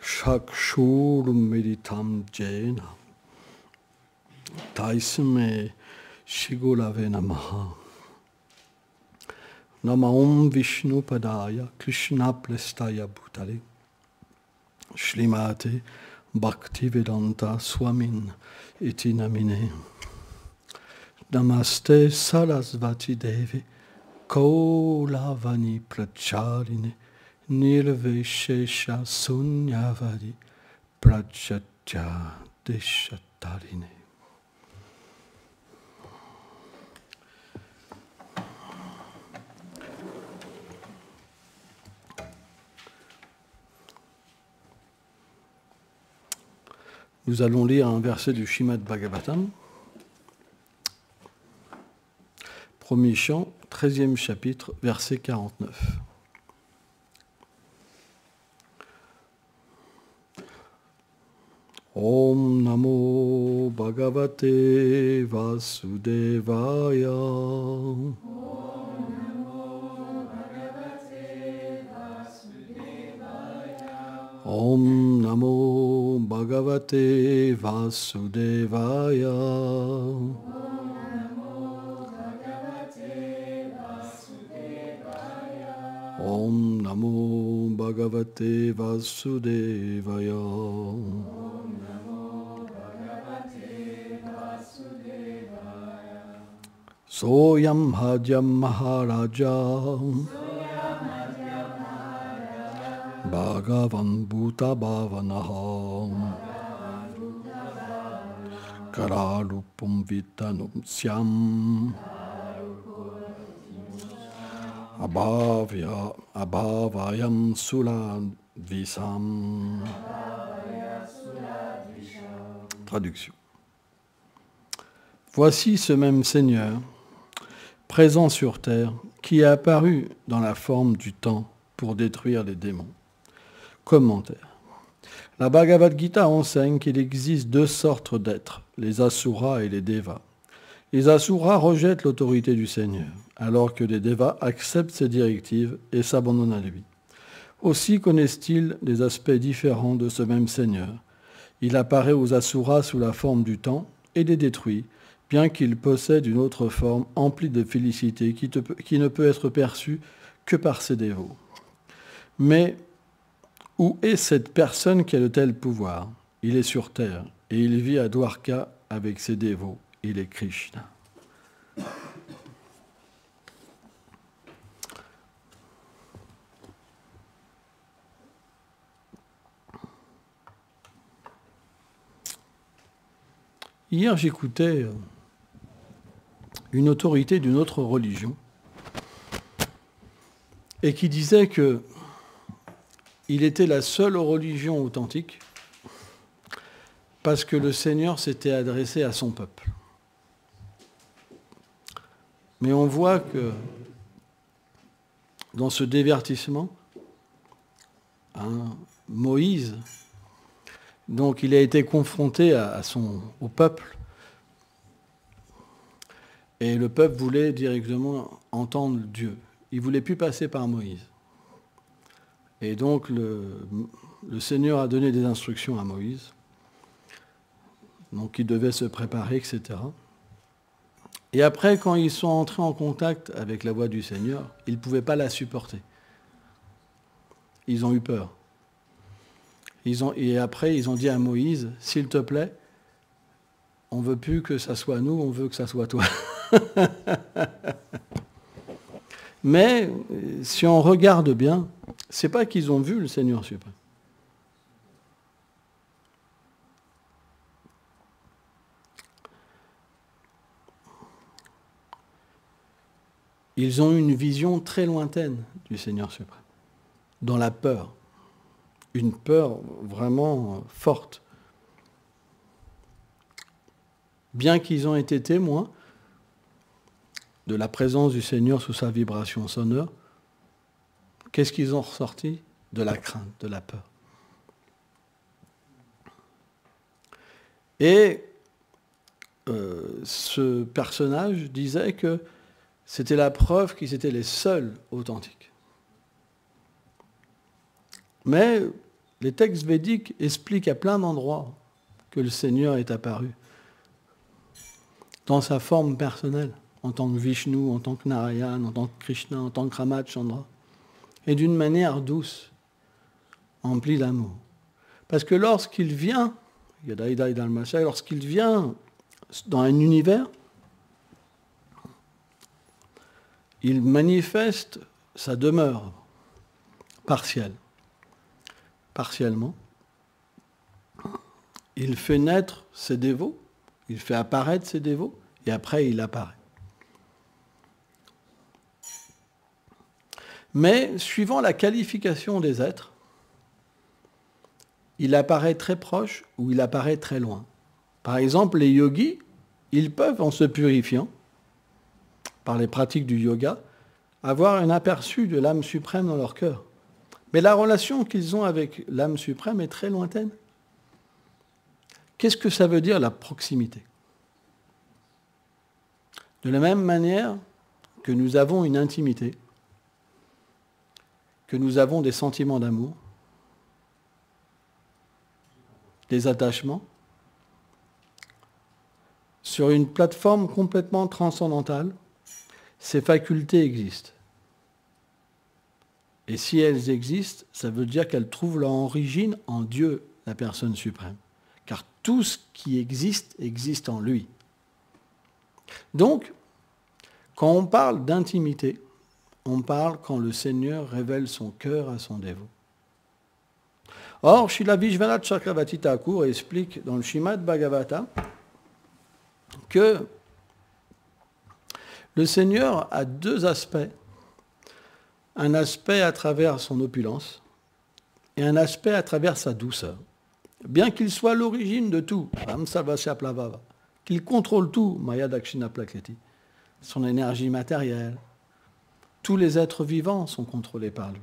Chakshurumiritam jena Taisme Shigulave Namaha Namaum Vishnu Padaya Krishna Plestaya Bhutale Shrimate Bhaktivedanta Swamin Iti Namine Namaste Sarasvati Devi Kaulavani Pracharine Nirveshesha Sunyavadi Prajatya Deshatarine. Nous allons lire un verset du Srimad Bhagavatam, premier chant, 13e chapitre, verset 49. Om Namo Bhagavate Vasudevaya. Om Namo Bhagavate Vasudevaya. Om Namo Bhagavate Vasudevaya. Soyam Hadyam Maharaja Bhagavan Bhuta Bhavanaha Kararupam Vitanum Syam Abhavayam Suladvisam. Traduction. Voici ce même Seigneur, présent sur terre, qui est apparu dans la forme du temps pour détruire les démons. Commentaire. La Bhagavad Gita enseigne qu'il existe deux sortes d'êtres, les Asuras et les Devas. Les Asuras rejettent l'autorité du Seigneur, alors que les Devas acceptent ses directives et s'abandonnent à lui. Aussi connaissent-ils des aspects différents de ce même Seigneur. Il apparaît aux Asuras sous la forme du temps et les détruit, bien qu'il possède une autre forme emplie de félicité qui ne peut être perçue que par ses dévots. Mais où est cette personne qui a de tels pouvoirs? Il est sur terre et il vit à Dwarka avec ses dévots. Il est Krishna. Hier, j'écoutais une autorité d'une autre religion et qui disait que il était la seule religion authentique parce que le Seigneur s'était adressé à son peuple. Mais on voit que dans ce divertissement, Moïse, donc il a été confronté au peuple, et le peuple voulait directement entendre Dieu. Il ne voulait plus passer par Moïse. Et donc le Seigneur a donné des instructions à Moïse. Donc il devait se préparer, etc. Et après, quand ils sont entrés en contact avec la voix du Seigneur, ils ne pouvaient pas la supporter. Ils ont eu peur. Et après, ils ont dit à Moïse, s'il te plaît, on ne veut plus que ça soit nous, on veut que ça soit toi. Mais si on regarde bien, c'est pas qu'ils ont vu le Seigneur suprême. Ils ont eu une vision très lointaine du Seigneur suprême, dans la peur, une peur vraiment forte. Bien qu'ils ont été témoins de la présence du Seigneur sous sa vibration sonore, qu'est-ce qu'ils ont ressorti? De la crainte, de la peur. Et ce personnage disait que c'était la preuve qu'ils étaient les seuls authentiques. Mais Les textes védiques expliquent à plein d'endroits que le Seigneur est apparu dans sa forme personnelle, en tant que Vishnu, en tant que Narayan, en tant que Krishna, en tant que Ramachandra, et d'une manière douce, emplie d'amour. Parce que lorsqu'il vient, lorsqu'il vient dans un univers, il manifeste sa demeure partiellement. Il fait naître ses dévots, il fait apparaître ses dévots, et après il apparaît. Mais suivant la qualification des êtres, il apparaît très proche ou il apparaît très loin. Par exemple, les yogis, ils peuvent, en se purifiant, par les pratiques du yoga, avoir un aperçu de l'âme suprême dans leur cœur. Mais la relation qu'ils ont avec l'âme suprême est très lointaine. Qu'est-ce que ça veut dire la proximité? De la même manière que nous avons une intimité, que nous avons des sentiments d'amour, des attachements, sur une plateforme complètement transcendantale, ces facultés existent. Et si elles existent, ça veut dire qu'elles trouvent leur origine en Dieu, la personne suprême. Car tout ce qui existe, existe en lui. Donc, quand on parle d'intimité, on parle quand le Seigneur révèle son cœur à son dévot. Or, Srila Vishwanath Chakravarti Thakur explique dans le Srimad Bhagavata que le Seigneur a deux aspects. Un aspect à travers son opulence et un aspect à travers sa douceur. Bien qu'il soit l'origine de tout, qu'il contrôle tout, Maya Dakshina Prakriti, son énergie matérielle, tous les êtres vivants sont contrôlés par lui.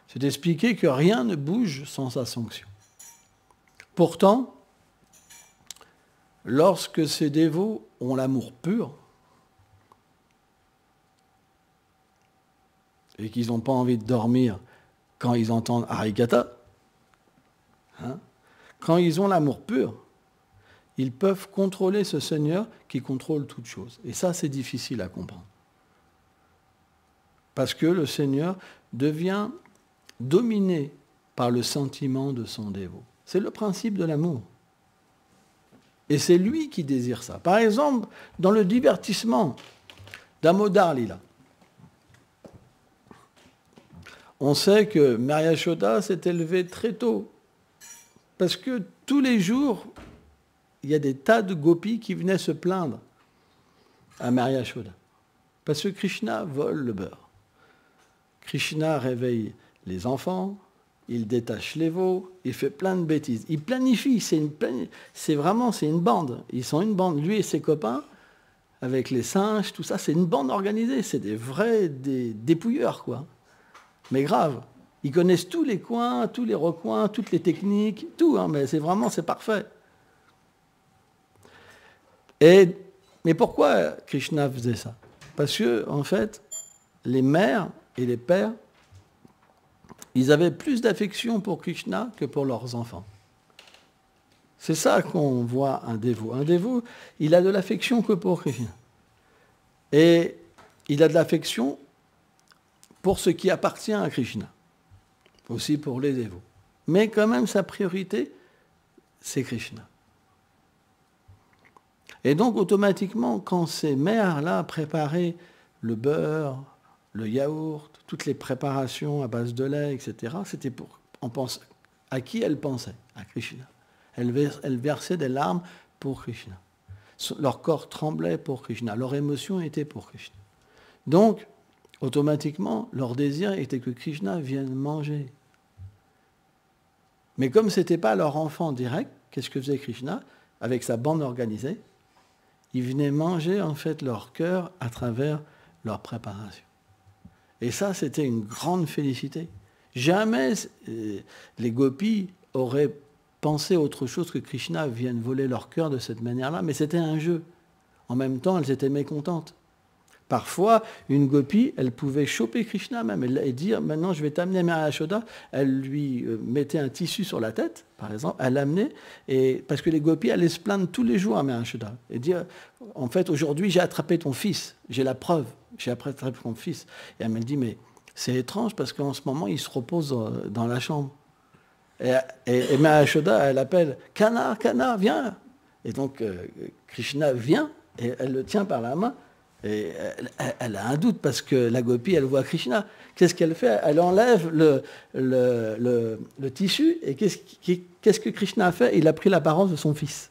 C'est d'expliquer que rien ne bouge sans sa sanction. Pourtant, lorsque ces dévots ont l'amour pur et qu'ils n'ont pas envie de dormir quand ils entendent Harikata, quand ils ont l'amour pur, ils peuvent contrôler ce Seigneur qui contrôle toutes choses. Et ça, c'est difficile à comprendre. Parce que le Seigneur devient dominé par le sentiment de son dévot. C'est le principe de l'amour. Et c'est lui qui désire ça. Par exemple, dans le divertissement d'Amodar Lila, on sait que Maria Yashoda s'est élevée très tôt. Parce que tous les jours, il y a des tas de gopis qui venaient se plaindre à Maria Yashoda. Parce que Krishna vole le beurre. Krishna réveille les enfants, il détache les veaux, il fait plein de bêtises. Il planifie, c'est une bande. Ils sont une bande, lui et ses copains, avec les singes, tout ça, c'est une bande organisée. C'est des vrais dépouilleurs, quoi. Mais grave. Ils connaissent tous les coins, tous les recoins, toutes les techniques, tout, mais c'est parfait. Mais pourquoi Krishna faisait ça? Parce que, en fait, les mères et les pères, ils avaient plus d'affection pour Krishna que pour leurs enfants. C'est ça qu'on voit un dévot. Un dévot, il a de l'affection que pour Krishna. Et il a de l'affection pour ce qui appartient à Krishna. Aussi pour les dévots. Mais quand même, sa priorité, c'est Krishna. Et donc, automatiquement, quand ces mères-là préparaient le beurre, le yaourt, toutes les préparations à base de lait, etc., c'était à qui elles pensaient? À Krishna. Elles versaient des larmes pour Krishna. Leur corps tremblait pour Krishna. Leur émotion était pour Krishna. Donc, automatiquement, leur désir était que Krishna vienne manger. Mais comme ce n'était pas leur enfant direct, qu'est-ce que faisait Krishna? Avec sa bande organisée, il venait manger en fait leur cœur à travers leur préparation. Et ça, c'était une grande félicité. Jamais les gopis auraient pensé autre chose que Krishna vienne voler leur cœur de cette manière-là, mais c'était un jeu. En même temps, elles étaient mécontentes. Parfois, une gopi, elle pouvait choper Krishna même et dire, maintenant je vais t'amener Mère Yashoda. Elle lui mettait un tissu sur la tête, par exemple, elle l'amenait, parce que les gopis allaient se plaindre tous les jours à Mère Yashoda et dire, en fait, aujourd'hui j'ai attrapé ton fils, j'ai la preuve, j'ai attrapé ton fils. Et elle me dit, mais c'est étrange parce qu'en ce moment, il se repose dans la chambre. Et Mère Yashoda, elle appelle, Kana, Kana, viens. Et donc, Krishna vient et elle le tient par la main. Et elle a un doute parce que la gopi, elle voit Krishna. Qu'est-ce qu'elle fait? Elle enlève le tissu et qu'est-ce que Krishna a fait? Il a pris l'apparence de son fils.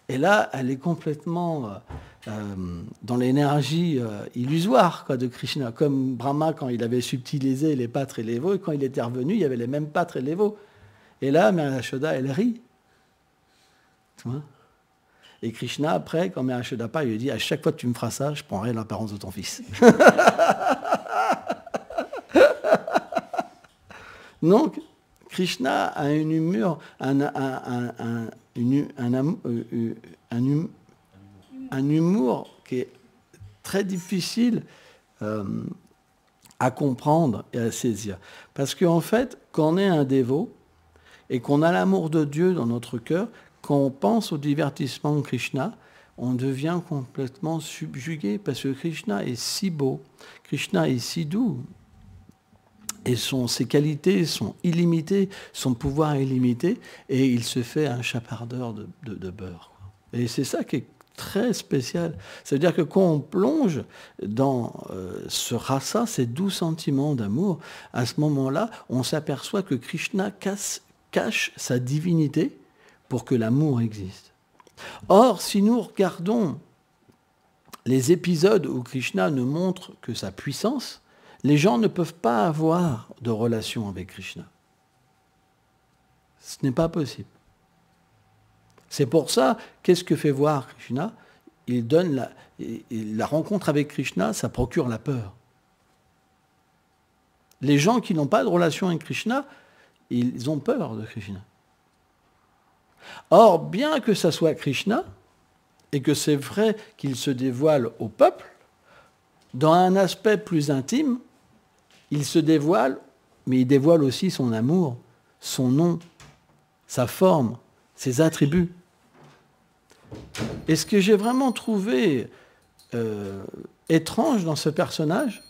Et là, elle est complètement dans l'énergie illusoire de Krishna. Comme Brahma, quand il avait subtilisé les pâtres et les veaux, et quand il était revenu, il y avait les mêmes pâtres et les veaux. Et là, Mère Yashoda, elle rit. Tu vois? Et Krishna, après, quand Mère Yashoda part, il lui dit, à chaque fois que tu me feras ça, je prendrai l'apparence de ton fils. Donc, Krishna a une humour, un humour qui est très difficile à comprendre et à saisir. Parce qu'en fait, quand on est un dévot et qu'on a l'amour de Dieu dans notre cœur, quand on pense au divertissement de Krishna, on devient complètement subjugué parce que Krishna est si beau, Krishna est si doux, et ses qualités sont illimitées, son pouvoir est illimité, et il se fait un chapardeur de beurre. Et c'est ça qui est très spécial. C'est-à-dire que quand on plonge dans ce rasa, ces doux sentiments d'amour, à ce moment-là, on s'aperçoit que Krishna cache sa divinité pour que l'amour existe. Or, si nous regardons les épisodes où Krishna ne montre que sa puissance, les gens ne peuvent pas avoir de relation avec Krishna. Ce n'est pas possible. C'est pour ça, qu'est-ce que fait voir Krishna? Il donne la rencontre avec Krishna, ça procure la peur. Les gens qui n'ont pas de relation avec Krishna, ils ont peur de Krishna. Or, bien que ça soit Krishna, et que c'est vrai qu'il se dévoile au peuple, dans un aspect plus intime, il se dévoile, mais il dévoile aussi son amour, son nom, sa forme, ses attributs. Et ce que j'ai vraiment trouvé étrange dans ce personnage,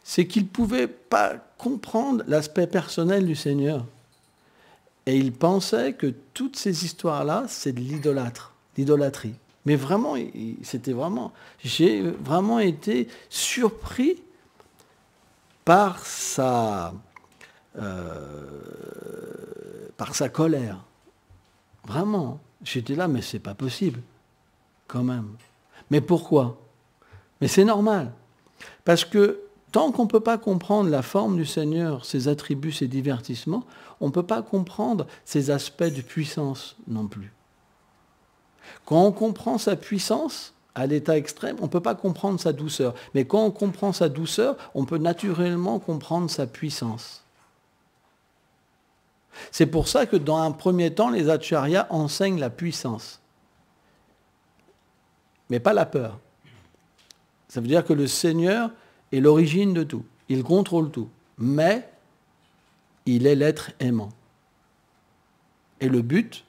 c'est qu'il ne pouvait pas comprendre l'aspect personnel du Seigneur. Et il pensait que toutes ces histoires-là, c'est de l'idolâtrie. Mais vraiment, j'ai vraiment été surpris par sa colère. Vraiment. J'étais là, mais c'est pas possible, quand même. Mais pourquoi? Mais c'est normal. Parce que tant qu'on ne peut pas comprendre la forme du Seigneur, ses attributs, ses divertissements, on ne peut pas comprendre ses aspects de puissance non plus. Quand on comprend sa puissance à l'état extrême, on ne peut pas comprendre sa douceur. Mais quand on comprend sa douceur, on peut naturellement comprendre sa puissance. C'est pour ça que dans un premier temps, les acharyas enseignent la puissance. Mais pas la peur. Ça veut dire que le Seigneur est l'origine de tout. Il contrôle tout. Mais il est l'être aimant. Et le but,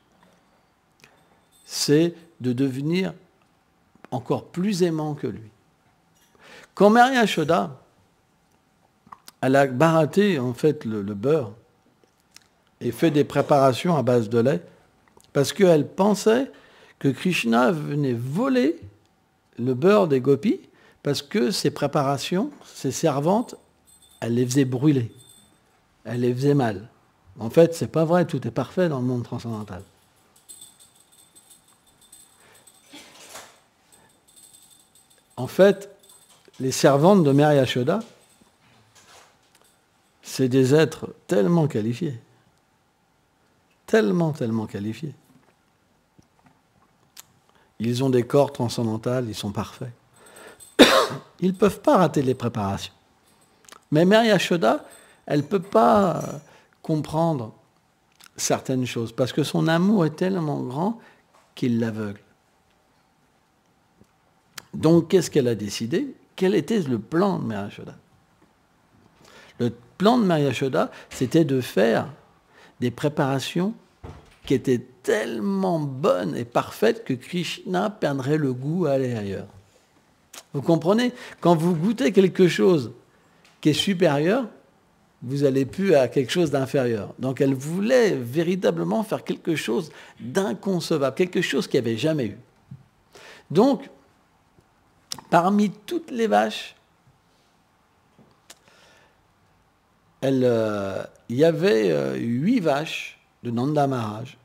c'est de devenir encore plus aimant que lui. Quand Mère Yashoda, elle a baratté en fait le beurre et fait des préparations à base de lait, parce qu'elle pensait que Krishna venait voler le beurre des gopis, parce que ces préparations, ces servantes, elle les faisait brûler. Elle les faisait mal. En fait, c'est pas vrai, tout est parfait dans le monde transcendantal. En fait, les servantes de Mère Yashoda, c'est des êtres tellement qualifiés. Tellement qualifiés. Ils ont des corps transcendantales, ils sont parfaits. Ils ne peuvent pas rater les préparations. Mais Mère Yashoda, elle ne peut pas comprendre certaines choses, parce que son amour est tellement grand qu'il l'aveugle. Donc, qu'est-ce qu'elle a décidé? Quel était le plan de Mère Yashoda? Le plan de Mère Yashoda, c'était de faire des préparations qui étaient tellement bonnes et parfaites que Krishna perdrait le goût à aller ailleurs. Vous comprenez? Quand vous goûtez quelque chose qui est supérieur, vous n'allez plus à quelque chose d'inférieur. Donc elle voulait véritablement faire quelque chose d'inconcevable, quelque chose qu'il n'y avait jamais eu. Donc, parmi toutes les vaches, il y avait 8 vaches de Nanda Maharaj.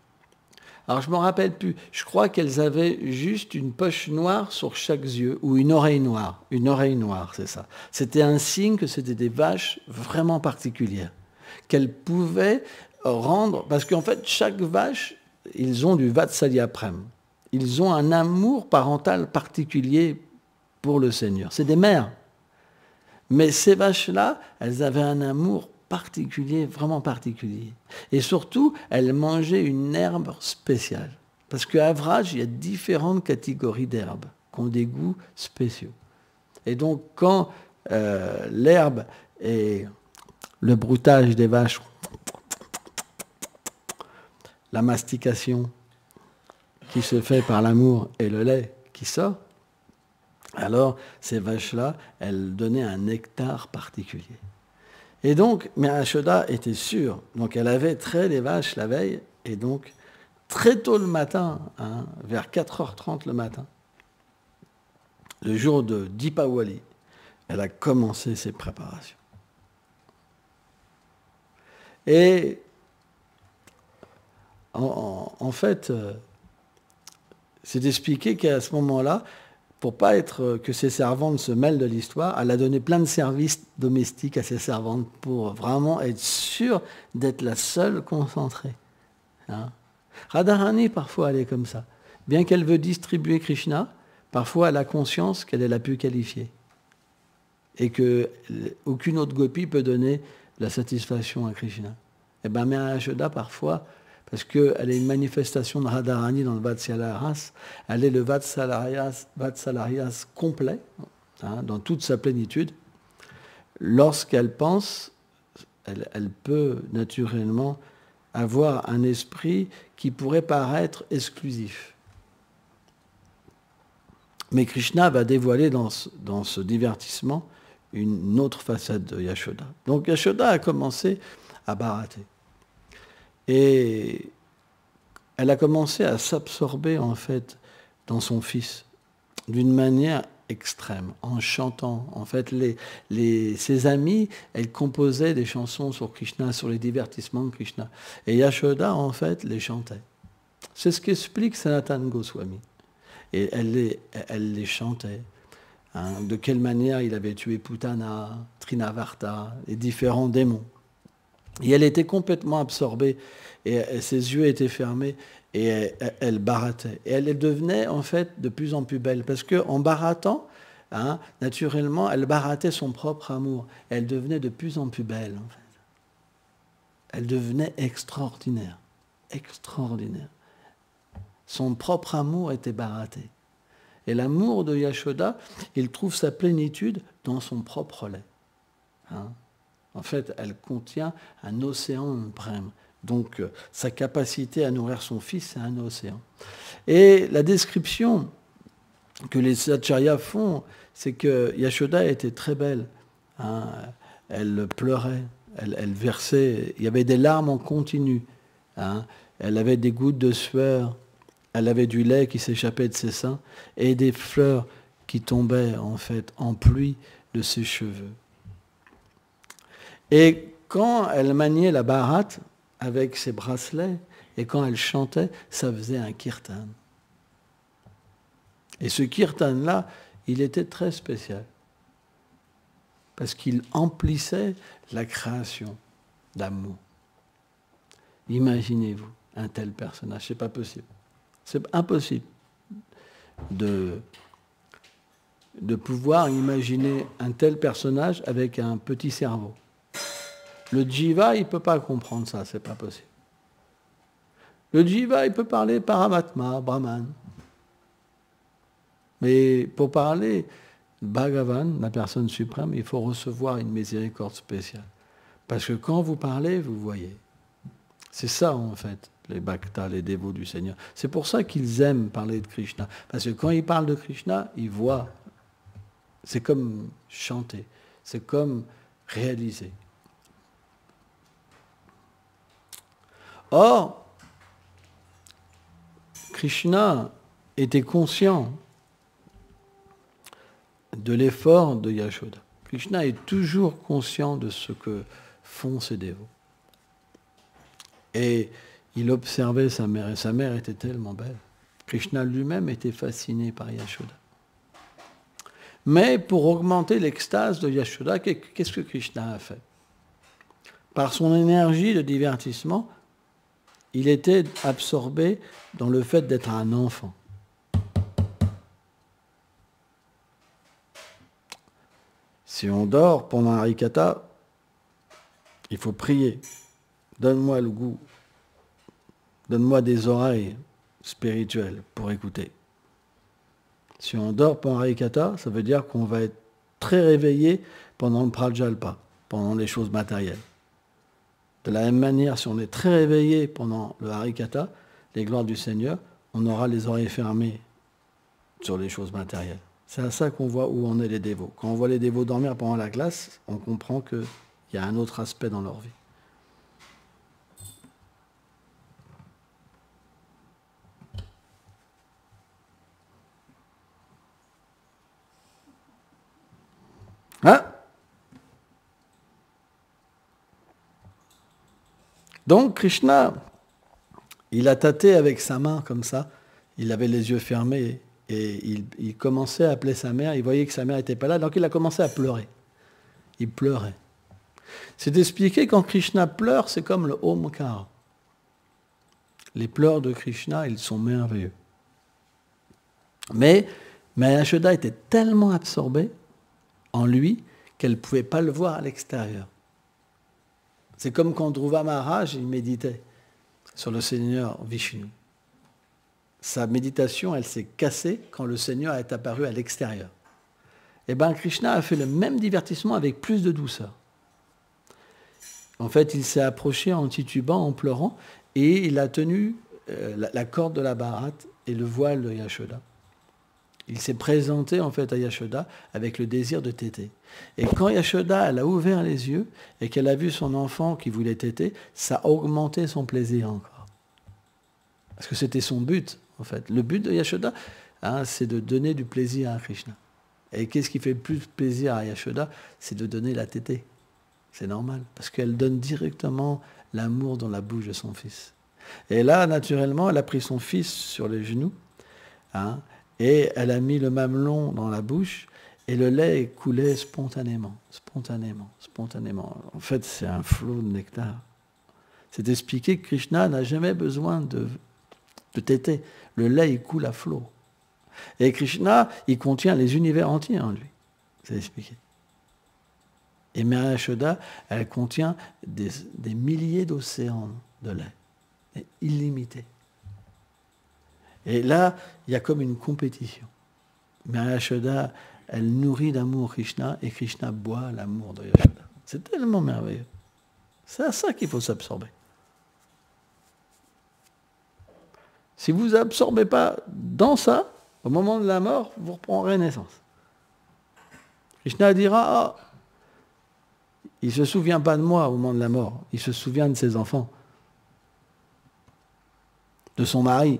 Alors je ne me rappelle plus, je crois qu'elles avaient juste une poche noire sur chaque yeux, ou une oreille noire, c'est ça. C'était un signe que c'était des vaches vraiment particulières, qu'elles pouvaient rendre, parce qu'en fait chaque vache, ils ont du Vatsalya Prem, ils ont un amour parental particulier pour le Seigneur, c'est des mères. Mais ces vaches-là, elles avaient un amour particulier, vraiment particulier. Et surtout, elles mangeaient une herbe spéciale. Parce qu'à Vraj, il y a différentes catégories d'herbes qui ont des goûts spéciaux. Et donc, quand l'herbe et le broutage des vaches, la mastication qui se fait par l'amour et le lait qui sort, alors ces vaches-là, elles donnaient un nectar particulier. Et donc, Mère Yashoda était sûre. Donc, elle avait trait les vaches la veille. Et donc, très tôt le matin, vers 4h30 le matin, le jour de Dipawali, elle a commencé ses préparations. Et en fait, c'est expliqué qu'à ce moment-là, pour pas être que ses servantes se mêlent de l'histoire, elle a donné plein de services domestiques à ses servantes pour vraiment être sûre d'être la seule concentrée. Radharani, parfois, elle est comme ça. Bien qu'elle veut distribuer Krishna, parfois elle a conscience qu'elle est la plus qualifiée et qu'aucune autre gopi peut donner la satisfaction à Krishna. Et bien, Mère Yashoda, parfois, parce qu'elle est une manifestation de Radharani dans le Vatsalarias, elle est le Vatsalarias complet, dans toute sa plénitude. Lorsqu'elle pense, elle peut naturellement avoir un esprit qui pourrait paraître exclusif. Mais Krishna va dévoiler dans ce divertissement une autre facette de Yashoda. Donc Yashoda a commencé à barater. Et elle a commencé à s'absorber en fait dans son fils d'une manière extrême, en chantant. En fait, ses amis, elles composaient des chansons sur Krishna, sur les divertissements de Krishna. Et Yashoda, en fait, les chantait. C'est ce qu'explique Sanatana Goswami. Et elle les chantait. De quelle manière il avait tué Putana, Trinavarta, les différents démons. Et elle était complètement absorbée, et ses yeux étaient fermés, et elle baratait. Et elle devenait en fait de plus en plus belle, parce qu'en baratant, naturellement, elle baratait son propre amour. Elle devenait de plus en plus belle, en fait. Elle devenait extraordinaire, extraordinaire. Son propre amour était baraté. Et l'amour de Yashoda, il trouve sa plénitude dans son propre lait. En fait, elle contient un océan prème. Donc, sa capacité à nourrir son fils, c'est un océan. Et la description que les acharyas font, c'est que Yashoda était très belle. Elle pleurait, elle versait, il y avait des larmes en continu. Elle avait des gouttes de sueur, elle avait du lait qui s'échappait de ses seins et des fleurs qui tombaient en fait en pluie de ses cheveux. Et quand elle maniait la bharate avec ses bracelets, et quand elle chantait, ça faisait un kirtan. Et ce kirtan-là, il était très spécial, parce qu'il emplissait la création d'amour. Imaginez-vous un tel personnage, c'est pas possible. C'est impossible de pouvoir imaginer un tel personnage avec un petit cerveau. Le jiva, il ne peut pas comprendre ça, c'est pas possible. Le jiva, il peut parler Paramatma, Brahman. Mais pour parler Bhagavan, la personne suprême, il faut recevoir une miséricorde spéciale. Parce que quand vous parlez, vous voyez. C'est ça, en fait, les bhaktas, les dévots du Seigneur. C'est pour ça qu'ils aiment parler de Krishna. Parce que quand ils parlent de Krishna, ils voient. C'est comme chanter. C'est comme réaliser. Or, Krishna était conscient de l'effort de Yashoda. Krishna est toujours conscient de ce que font ses dévots. Et il observait sa mère, et sa mère était tellement belle. Krishna lui-même était fasciné par Yashoda. Mais pour augmenter l'extase de Yashoda, qu'est-ce que Krishna a fait? Par son énergie de divertissement, il était absorbé dans le fait d'être un enfant. Si on dort pendant un harikata, il faut prier. Donne-moi le goût. Donne-moi des oreilles spirituelles pour écouter. Si on dort pendant un harikata, ça veut dire qu'on va être très réveillé pendant le prajalpa, pendant les choses matérielles. De la même manière, si on est très réveillé pendant le harikata, les gloires du Seigneur, on aura les oreilles fermées sur les choses matérielles. C'est à ça qu'on voit où en est les dévots. Quand on voit les dévots dormir pendant la classe, on comprend qu'il y a un autre aspect dans leur vie. Hein? Donc Krishna, il a tâté avec sa main comme ça, il avait les yeux fermés et il commençait à appeler sa mère, il voyait que sa mère n'était pas là, donc il a commencé à pleurer. Il pleurait. C'est expliqué quand Krishna pleure, c'est comme le Omkara. Les pleurs de Krishna, ils sont merveilleux. Mais Yashoda était tellement absorbée en lui qu'elle ne pouvait pas le voir à l'extérieur. C'est comme quand Dhruva Maharaj, il méditait sur le Seigneur Vishnu. Sa méditation, elle s'est cassée quand le Seigneur est apparu à l'extérieur. Et bien Krishna a fait le même divertissement avec plus de douceur. En fait, il s'est approché en titubant, en pleurant, et il a tenu la corde de la bharate et le voile de Yashoda. Il s'est présenté en fait à Yashoda avec le désir de téter. Et quand Yashoda elle a ouvert les yeux et qu'elle a vu son enfant qui voulait téter, ça a augmenté son plaisir encore. Parce que c'était son but, en fait. Le but de Yashoda, c'est de donner du plaisir à Krishna. Et qu'est-ce qui fait le plus plaisir à Yashoda? C'est de donner la tétée. C'est normal, parce qu'elle donne directement l'amour dans la bouche de son fils. Et là, naturellement, elle a pris son fils sur les genoux, et elle a mis le mamelon dans la bouche, et le lait coulait spontanément. En fait, c'est un flot de nectar. C'est expliqué que Krishna n'a jamais besoin de téter. Le lait, il coule à flot. Et Krishna, il contient les univers entiers en lui. C'est expliqué. Et Mère Yashoda, elle contient des milliers d'océans de lait, illimité. Et là, il y a comme une compétition. Mère Yashoda, elle nourrit d'amour Krishna et Krishna boit l'amour de Yashoda. C'est tellement merveilleux. C'est à ça qu'il faut s'absorber. Si vous ne absorbez pas dans ça, au moment de la mort, vous reprendrez naissance. Krishna dira, il ne se souvient pas de moi au moment de la mort, il se souvient de ses enfants, de son mari.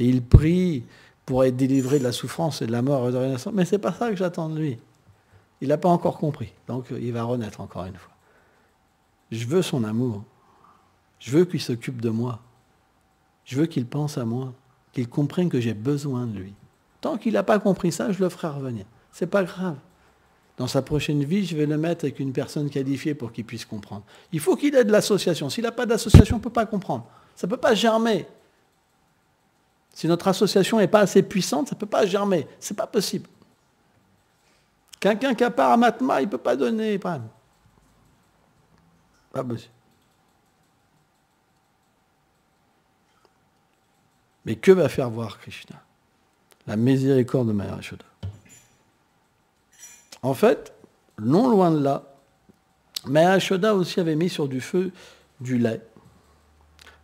Et il prie pour être délivré de la souffrance et de la mort et de la renaissance. Mais ce n'est pas ça que j'attends de lui. Il n'a pas encore compris. Donc il va renaître encore une fois. Je veux son amour. Je veux qu'il s'occupe de moi. Je veux qu'il pense à moi. Qu'il comprenne que j'ai besoin de lui. Tant qu'il n'a pas compris ça, je le ferai revenir. Ce n'est pas grave. Dans sa prochaine vie, je vais le mettre avec une personne qualifiée pour qu'il puisse comprendre. Il faut qu'il ait de l'association. S'il n'a pas d'association, on ne peut pas comprendre. Ça ne peut pas germer. Si notre association n'est pas assez puissante, ça ne peut pas germer. Ce n'est pas possible. Quelqu'un qui a pas Paramatma, il ne peut pas donner. Pas possible. Mais que va faire voir Krishna? La miséricorde de Maya Yashoda. En fait, non loin de là, Maya Yashoda aussi avait mis sur du feu du lait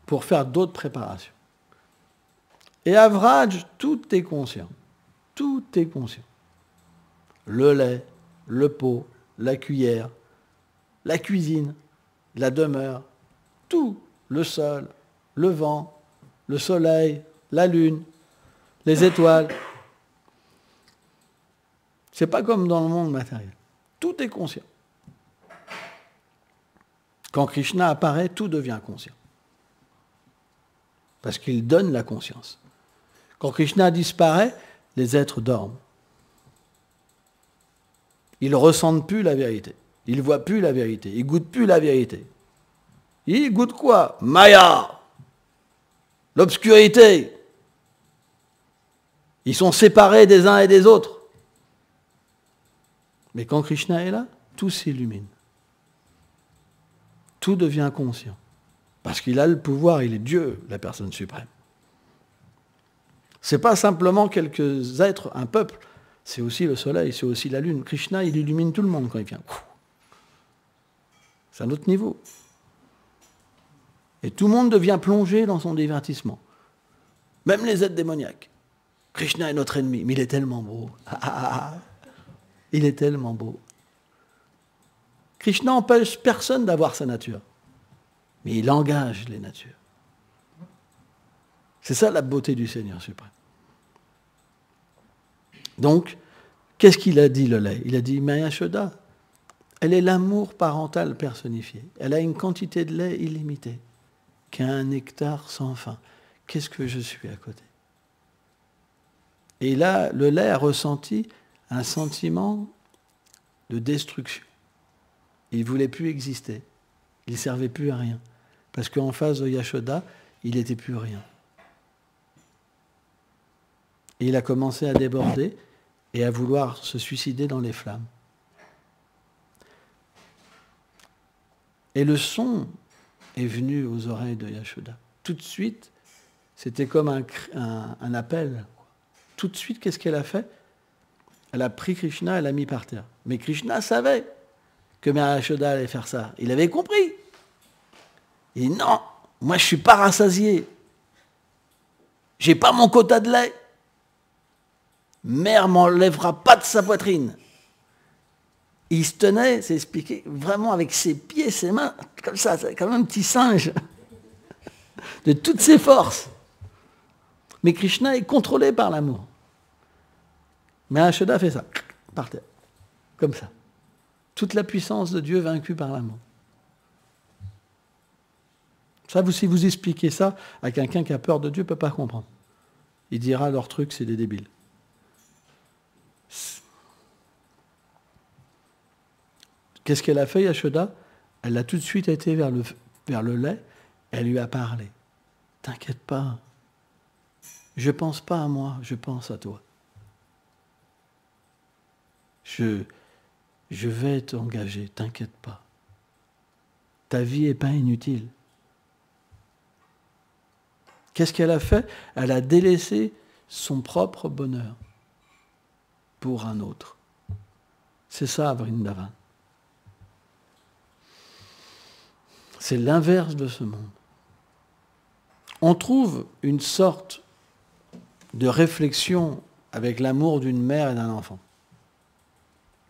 pour faire d'autres préparations. Et à Vraj, tout est conscient. Tout est conscient. Le lait, le pot, la cuillère, la cuisine, la demeure, tout, le sol, le vent, le soleil, la lune, les étoiles. C'est pas comme dans le monde matériel. Tout est conscient. Quand Krishna apparaît, tout devient conscient. Parce qu'il donne la conscience. Quand Krishna disparaît, les êtres dorment. Ils ne ressentent plus la vérité. Ils ne voient plus la vérité. Ils ne goûtent plus la vérité. Ils goûtent quoi? Maya! L'obscurité! Ils sont séparés des uns et des autres. Mais quand Krishna est là, tout s'illumine. Tout devient conscient. Parce qu'il a le pouvoir, il est Dieu, la personne suprême. Ce n'est pas simplement quelques êtres, un peuple, c'est aussi le soleil, c'est aussi la lune. Krishna, il illumine tout le monde quand il vient. C'est un autre niveau. Et tout le monde devient plongé dans son divertissement. Même les êtres démoniaques. Krishna est notre ennemi, mais il est tellement beau. Il est tellement beau. Krishna n'empêche personne d'avoir sa nature. Mais il engage les natures. C'est ça la beauté du Seigneur suprême. Donc, qu'est-ce qu'il a dit le lait? Il a dit Maya Yashoda, elle est l'amour parental personnifié. Elle a une quantité de lait illimitée, qu'un nectar sans fin. Qu'est-ce que je suis à côté? Et là, le lait a ressenti un sentiment de destruction. Il ne voulait plus exister. Il ne servait plus à rien. Parce qu'en face de Yashoda, il n'était plus rien. Et il a commencé à déborder et à vouloir se suicider dans les flammes. Et le son est venu aux oreilles de Yashoda. Tout de suite, c'était comme un appel. Tout de suite, qu'est-ce qu'elle a fait? Elle a pris Krishna, elle l'a mis par terre. Mais Krishna savait que Maya Yashoda allait faire ça. Il avait compris. Il dit non, moi je ne suis pas rassasié. Je n'ai pas mon quota de lait. Mère m'enlèvera pas de sa poitrine. Il se tenait, c'est expliqué, vraiment avec ses pieds, ses mains, comme ça, comme un petit singe, de toutes ses forces. Mais Krishna est contrôlé par l'amour. Mais Yashoda fait ça, par terre, comme ça. Toute la puissance de Dieu vaincue par l'amour. Ça, si vous expliquez ça à quelqu'un qui a peur de Dieu, ne peut pas comprendre. Il dira leur truc, c'est des débiles. Qu'est-ce qu'elle a fait, Yashoda? Elle a tout de suite été vers le lait, elle lui a parlé. T'inquiète pas, je ne pense pas à moi, je pense à toi. Je vais t'engager, t'inquiète pas. Ta vie n'est pas inutile. Qu'est-ce qu'elle a fait? Elle a délaissé son propre bonheur pour un autre. C'est ça, Vrindavan. C'est l'inverse de ce monde. On trouve une sorte de réflexion avec l'amour d'une mère et d'un enfant.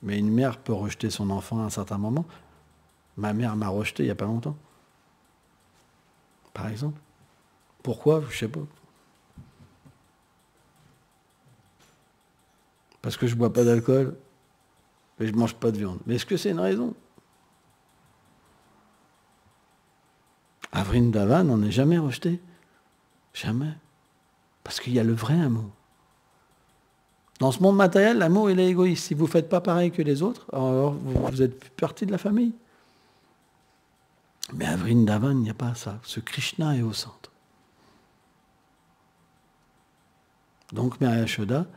Mais une mère peut rejeter son enfant à un certain moment. Ma mère m'a rejeté il n'y a pas longtemps. Par exemple. Pourquoi? Je ne sais pas. Parce que je ne bois pas d'alcool et je ne mange pas de viande. Mais est-ce que c'est une raison? À Vrindavan, on n'est jamais rejeté. Jamais. Parce qu'il y a le vrai amour. Dans ce monde matériel, l'amour, il est égoïste. Si vous ne faites pas pareil que les autres, alors vous êtes plus partie de la famille. Mais à Vrindavan, il n'y a pas ça. Ce Krishna est au centre. Donc, Maya Yashoda,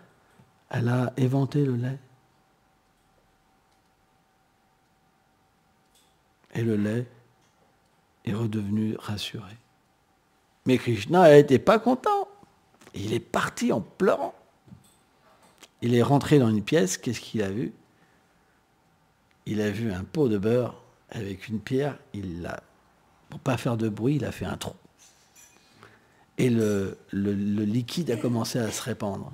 elle a éventé le lait. Et le lait est redevenu rassuré. Mais Krishna n'était pas content. Et il est parti en pleurant. Il est rentré dans une pièce, qu'est-ce qu'il a vu? Il a vu un pot de beurre avec une pierre, pour ne pas faire de bruit, il a fait un trou. Et le liquide a commencé à se répandre.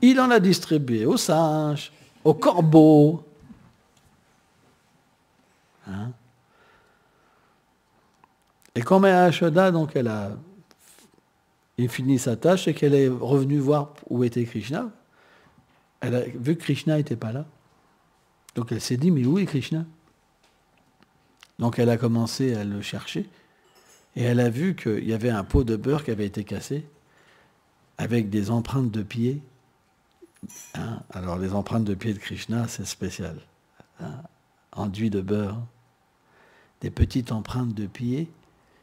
Il en a distribué aux singes, aux corbeaux. Hein? Et quand Mahashoda, donc, elle a fini sa tâche, et qu'elle est revenue voir où était Krishna, elle a vu que Krishna n'était pas là. Donc elle s'est dit, mais où est Krishna? Donc elle a commencé à le chercher, et elle a vu qu'il y avait un pot de beurre qui avait été cassé, avec des empreintes de pieds. Hein? Alors les empreintes de pieds de Krishna, c'est spécial. Hein? Enduit de beurre. Des petites empreintes de pieds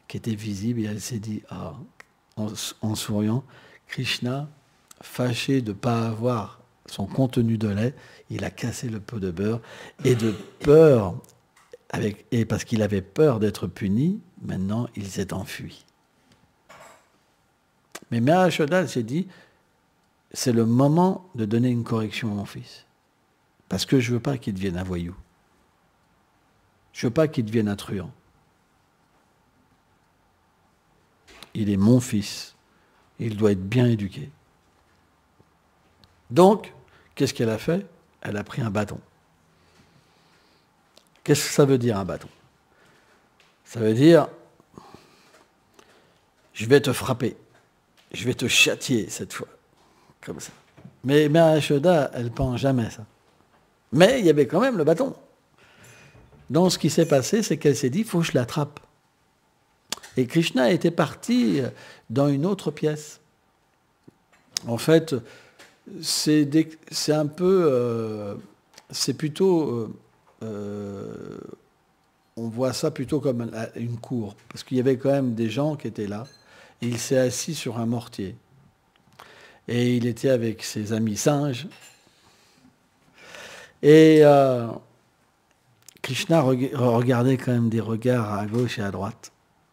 qui étaient visibles, et elle s'est dit, en souriant, Krishna, fâché de ne pas avoir son contenu de lait, il a cassé le pot de beurre, et de peur, et parce qu'il avait peur d'être puni, maintenant il s'est enfui. Mais Mahashoda s'est dit, c'est le moment de donner une correction à mon fils, parce que je ne veux pas qu'il devienne un voyou. Je ne veux pas qu'il devienne un truand. Il est mon fils. Il doit être bien éduqué. Donc, qu'est-ce qu'elle a fait? Elle a pris un bâton. Qu'est-ce que ça veut dire, un bâton? Ça veut dire, je vais te frapper. Je vais te châtier cette fois. Comme ça. Mais Mahashoda, elle ne pense jamais ça. Mais il y avait quand même le bâton. Donc, ce qui s'est passé, c'est qu'elle s'est dit, il faut que je l'attrape. Et Krishna était parti dans une autre pièce. En fait, c'est un peu... c'est plutôt... on voit ça plutôt comme une cour. Parce qu'il y avait quand même des gens qui étaient là. Et il s'est assis sur un mortier. Et il était avec ses amis singes. Et Krishna regardait quand même des regards à gauche et à droite.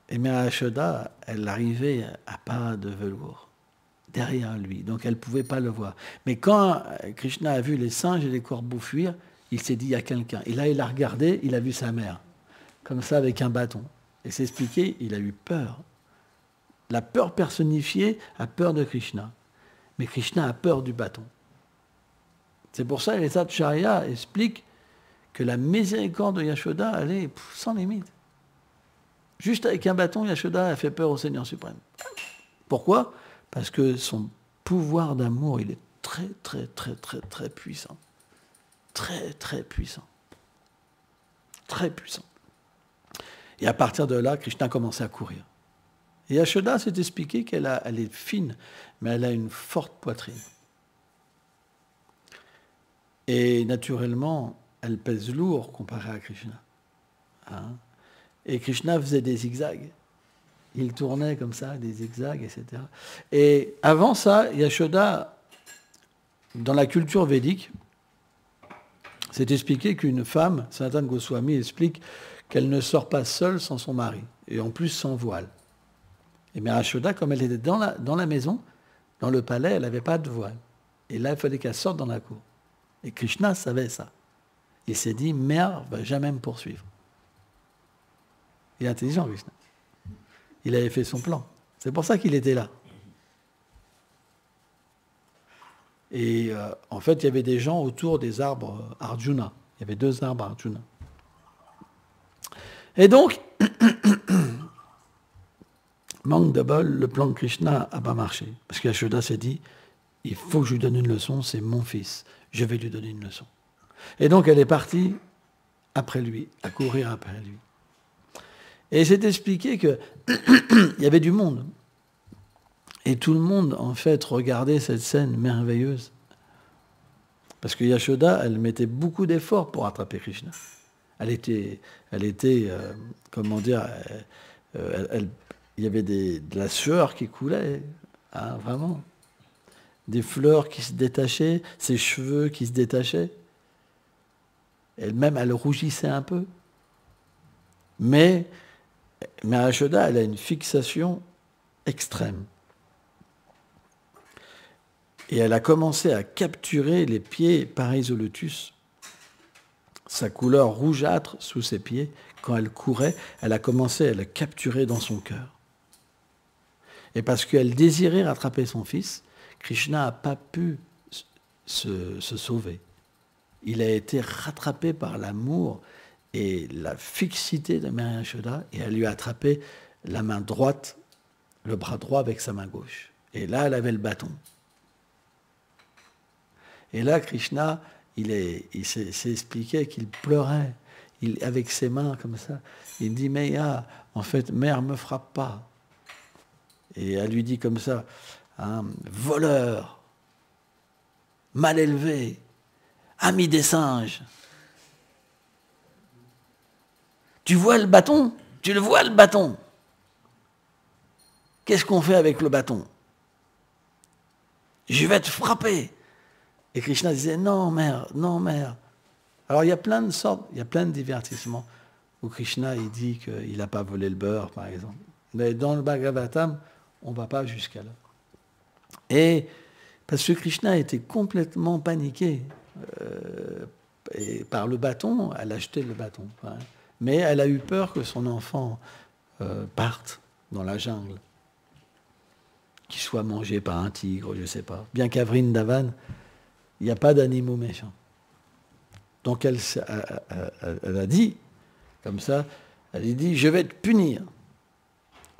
Et Mahashoda, elle arrivait à pas de velours, derrière lui, donc elle ne pouvait pas le voir. Mais quand Krishna a vu les singes et les corbeaux fuir, il s'est dit, il y a quelqu'un. Et là, il a regardé, il a vu sa mère, comme ça, avec un bâton. Et c'est expliqué, il a eu peur. La peur personnifiée a peur de Krishna. Mais Krishna a peur du bâton. C'est pour ça que les Acharyas expliquent que la miséricorde de Yashoda, elle est sans limite. Juste avec un bâton, Yashoda a fait peur au Seigneur suprême. Pourquoi? Parce que son pouvoir d'amour, il est très, très, très, très, très puissant. Très, très puissant. Très puissant. Et à partir de là, Krishna a commencé à courir. Et Yashoda s'est expliqué qu'elle est fine, mais elle a une forte poitrine. Et naturellement, elle pèse lourd comparée à Krishna. Hein? Et Krishna faisait des zigzags. Il tournait comme ça, des zigzags, etc. Et avant ça, Yashoda, dans la culture védique, c'est expliqué qu'une femme, Sanatana Goswami explique qu'elle ne sort pas seule sans son mari, et en plus sans voile. Et mais Yashoda, comme elle était dans la maison, dans le palais, elle n'avait pas de voile. Et là, il fallait qu'elle sorte dans la cour. Et Krishna savait ça. Il s'est dit, mère ne va jamais me poursuivre. Il est intelligent, Krishna. Il avait fait son plan. C'est pour ça qu'il était là. Et en fait, il y avait des gens autour des arbres Arjuna. Il y avait 2 arbres Arjuna. Et donc, manque de bol, le plan de Krishna n'a pas marché. Parce que Yashoda s'est dit, il faut que je lui donne une leçon, c'est mon fils. Je vais lui donner une leçon. Et donc, elle est partie après lui, à courir après lui. Et c'est expliqué qu'il y avait du monde. Et tout le monde, en fait, regardait cette scène merveilleuse. Parce que Yashoda, elle mettait beaucoup d'efforts pour attraper Krishna. Elle était comment dire, il y avait de la sueur qui coulait, hein, vraiment. Des fleurs qui se détachaient, ses cheveux qui se détachaient. Elle rougissait un peu. Mais Mère Yashoda, elle a une fixation extrême. Et elle a commencé à capturer les pieds pareils au lotus. Sa couleur rougeâtre sous ses pieds, quand elle courait, elle a commencé à le capturer dans son cœur. Et parce qu'elle désirait rattraper son fils, Krishna n'a pas pu se sauver. Il a été rattrapé par l'amour et la fixité de Mère Yashoda, et elle lui a attrapé la main droite, le bras droit avec sa main gauche. Et là, elle avait le bâton. Et là, Krishna, il s'est expliqué qu'il pleurait. Avec ses mains comme ça, il dit, mais en fait, mère, ne me frappe pas. Et elle lui dit comme ça, hein, voleur, mal élevé, ami des singes. Tu vois le bâton? Tu le vois le bâton? Qu'est-ce qu'on fait avec le bâton? Je vais te frapper. Et Krishna disait, non mère, non mère. Alors il y a plein de sortes, il y a plein de divertissements où Krishna il dit qu'il n'a pas volé le beurre, par exemple. Mais dans le Bhagavatam, on ne va pas jusqu'à là. Et parce que Krishna était complètement paniqué et par le bâton, elle a jeté le bâton. Hein. Mais elle a eu peur que son enfant parte dans la jungle, qu'il soit mangé par un tigre, je ne sais pas. Bien qu'à Vrindavan, il n'y a pas d'animaux méchants. Donc elle a dit, comme ça, elle a dit, je vais te punir.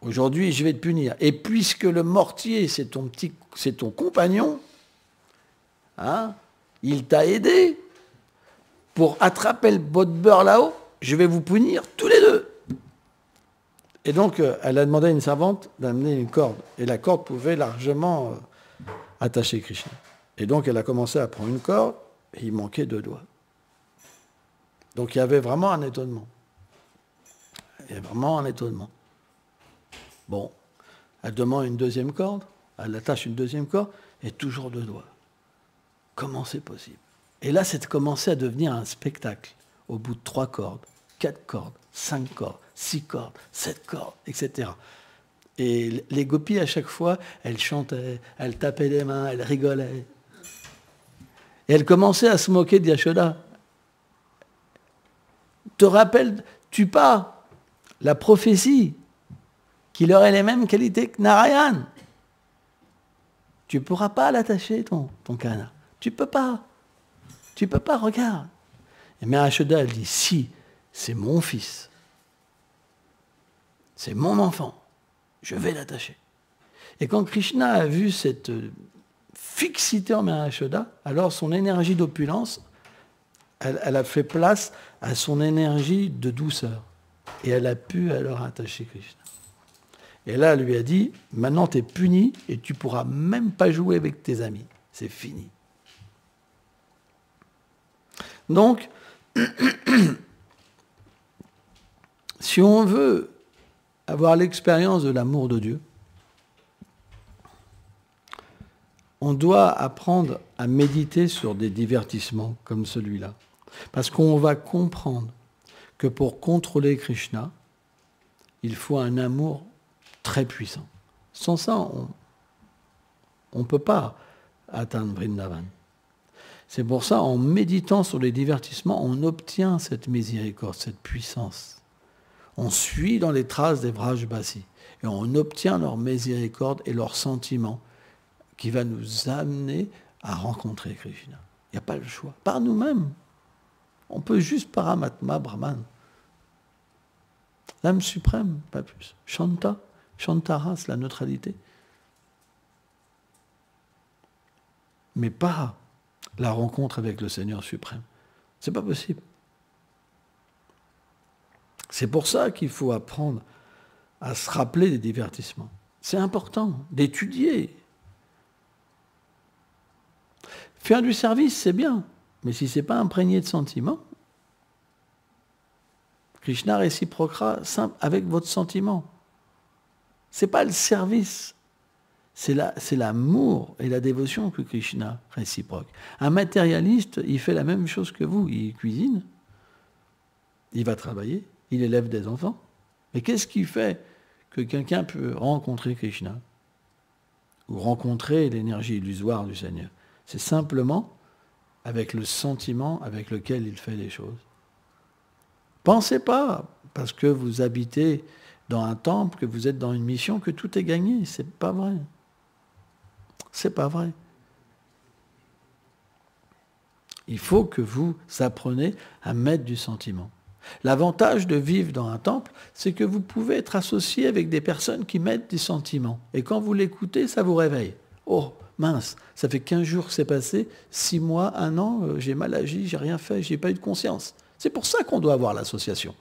Aujourd'hui, je vais te punir. Et puisque le mortier, c'est ton compagnon, hein, il t'a aidé pour attraper le pot de beurre là-haut, je vais vous punir tous les deux. Et donc, elle a demandé à une servante d'amener une corde. Et la corde pouvait largement attacher Krishna. Et donc, elle a commencé à prendre une corde, et il manquait 2 doigts. Donc, il y avait vraiment un étonnement. Il y avait vraiment un étonnement. Bon, elle demande une deuxième corde, elle attache une deuxième corde, et toujours 2 doigts. Comment c'est possible? Et là, c'est commencé à devenir un spectacle. Au bout de 3 cordes, 4 cordes, 5 cordes, 6 cordes, 7 cordes, etc. Et les gopis, à chaque fois, elles chantaient, elles tapaient les mains, elles rigolaient. Et elles commençaient à se moquer de Yashoda. Te rappelles-tu pas la prophétie qu'il aurait les mêmes qualités que Narayan? Tu ne pourras pas l'attacher, ton canard. Tu ne peux pas. Tu ne peux pas, regarde. Et Mère Yashoda, elle dit, si, c'est mon fils. C'est mon enfant. Je vais l'attacher. Et quand Krishna a vu cette fixité en Mère Yashoda, alors son énergie d'opulence, elle a fait place à son énergie de douceur. Et elle a pu alors attacher Krishna. Et là, elle lui a dit, maintenant tu es puni et tu ne pourras même pas jouer avec tes amis. C'est fini. Donc, si on veut avoir l'expérience de l'amour de Dieu, on doit apprendre à méditer sur des divertissements comme celui-là. Parce qu'on va comprendre que pour contrôler Krishna, il faut un amour très puissant. Sans ça, on ne peut pas atteindre Vrindavan. C'est pour ça, en méditant sur les divertissements, on obtient cette miséricorde, cette puissance. On suit dans les traces des Vrajbasi et on obtient leur miséricorde et leur sentiment qui va nous amener à rencontrer Krishna. Il n'y a pas le choix. Par nous-mêmes. On peut juste Paramatma, Brahman. L'âme suprême, pas plus. Shanta, Shantara, c'est la neutralité. Mais pas la rencontre avec le Seigneur suprême. C'est pas possible. C'est pour ça qu'il faut apprendre à se rappeler des divertissements. C'est important d'étudier. Faire du service, c'est bien, mais si ce n'est pas imprégné de sentiments, Krishna réciproquera avec votre sentiment. Ce n'est pas le service, c'est l'amour et la dévotion que Krishna réciproque. Un matérialiste, il fait la même chose que vous, il cuisine, il va travailler, il élève des enfants, Mais qu'est-ce qui fait que quelqu'un peut rencontrer Krishna ou rencontrer l'énergie illusoire du Seigneur? C'est simplement avec le sentiment avec lequel il fait les choses. Pensez pas, parce que vous habitez dans un temple, que vous êtes dans une mission, que tout est gagné. C'est pas vrai. C'est pas vrai. Il faut que vous appreniez à mettre du sentiment. L'avantage de vivre dans un temple, c'est que vous pouvez être associé avec des personnes qui mettent des sentiments. Et quand vous l'écoutez, ça vous réveille. Oh, mince, ça fait 15 jours que c'est passé, 6 mois, 1 an, j'ai mal agi, j'ai rien fait, j'ai pas eu de conscience. C'est pour ça qu'on doit avoir l'association.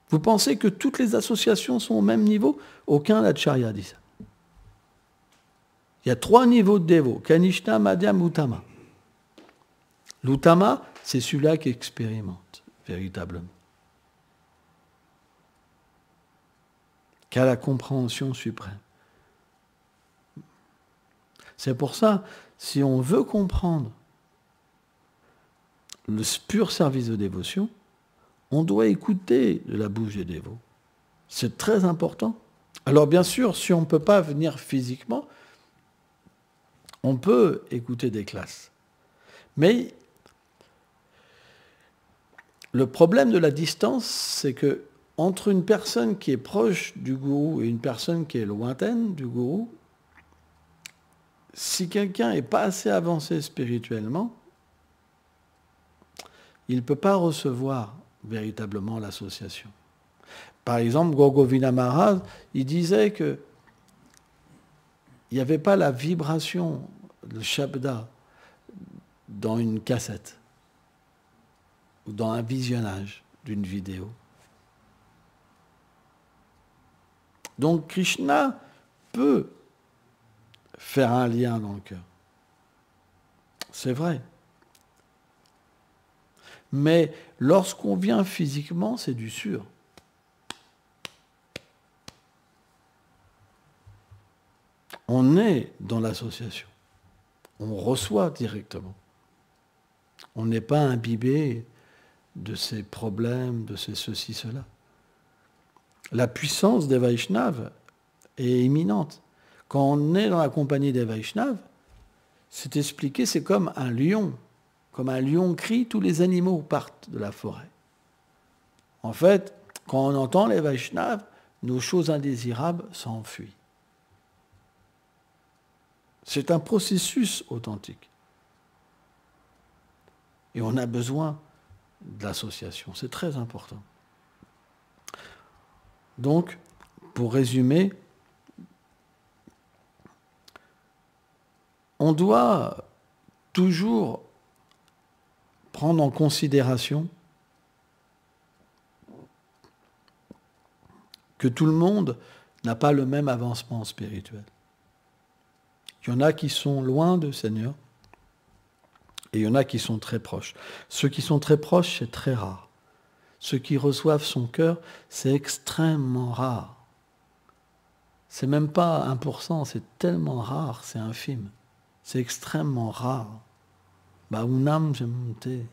Vous pensez que toutes les associations sont au même niveau? Aucun acharya dit ça. Il y a 3 niveaux de dévots, Kanishta, Madhyam, Uttama. L'Uttama, c'est celui-là qui expérimente véritablement, qui a la compréhension suprême. C'est pour ça, si on veut comprendre le pur service de dévotion, on doit écouter de la bouche des dévots. C'est très important. Alors bien sûr, si on ne peut pas venir physiquement, on peut écouter des classes. Mais le problème de la distance, c'est que entre une personne qui est proche du gourou et une personne qui est lointaine du gourou, si quelqu'un n'est pas assez avancé spirituellement, il ne peut pas recevoir véritablement l'association. Par exemple, Gogovina Maharaj, il disait que il n'y avait pas la vibration, le shabda, dans une cassette ou dans un visionnage d'une vidéo. Donc Krishna peut faire un lien dans le cœur. C'est vrai. Mais lorsqu'on vient physiquement, c'est du sûr. On est dans l'association. On reçoit directement. On n'est pas imbibé de ces problèmes, de ces ceci, cela. La puissance des Vaishnavas est imminente. Quand on est dans la compagnie des Vaishnavas, c'est expliqué, c'est comme un lion. Comme un lion crie, tous les animaux partent de la forêt. En fait, quand on entend les Vaishnavas, nos choses indésirables s'enfuient. C'est un processus authentique. Et on a besoin de l'association. C'est très important. Donc, pour résumer, on doit toujours prendre en considération que tout le monde n'a pas le même avancement spirituel. Il y en a qui sont loin du Seigneur et il y en a qui sont très proches. Ceux qui sont très proches, c'est très rare. Ceux qui reçoivent son cœur, c'est extrêmement rare. C'est même pas 1%, c'est tellement rare, c'est infime. C'est extrêmement rare. Baunam Jemte.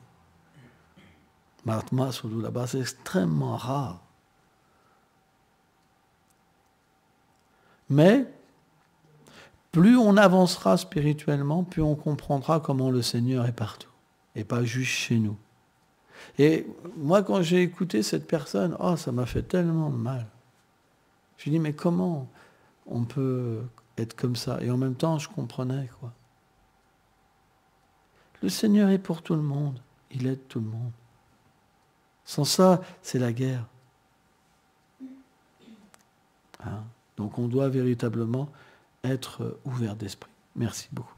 Mahatma Soudou là-bas, c'est extrêmement rare. Mais plus on avancera spirituellement, plus on comprendra comment le Seigneur est partout, et pas juste chez nous. Et moi, quand j'ai écouté cette personne, oh, ça m'a fait tellement mal. Je dis, mais comment on peut être comme ça? Et en même temps, je comprenais, quoi. Le Seigneur est pour tout le monde. Il aide tout le monde. Sans ça, c'est la guerre. Hein? Donc on doit véritablement être ouvert d'esprit. Merci beaucoup.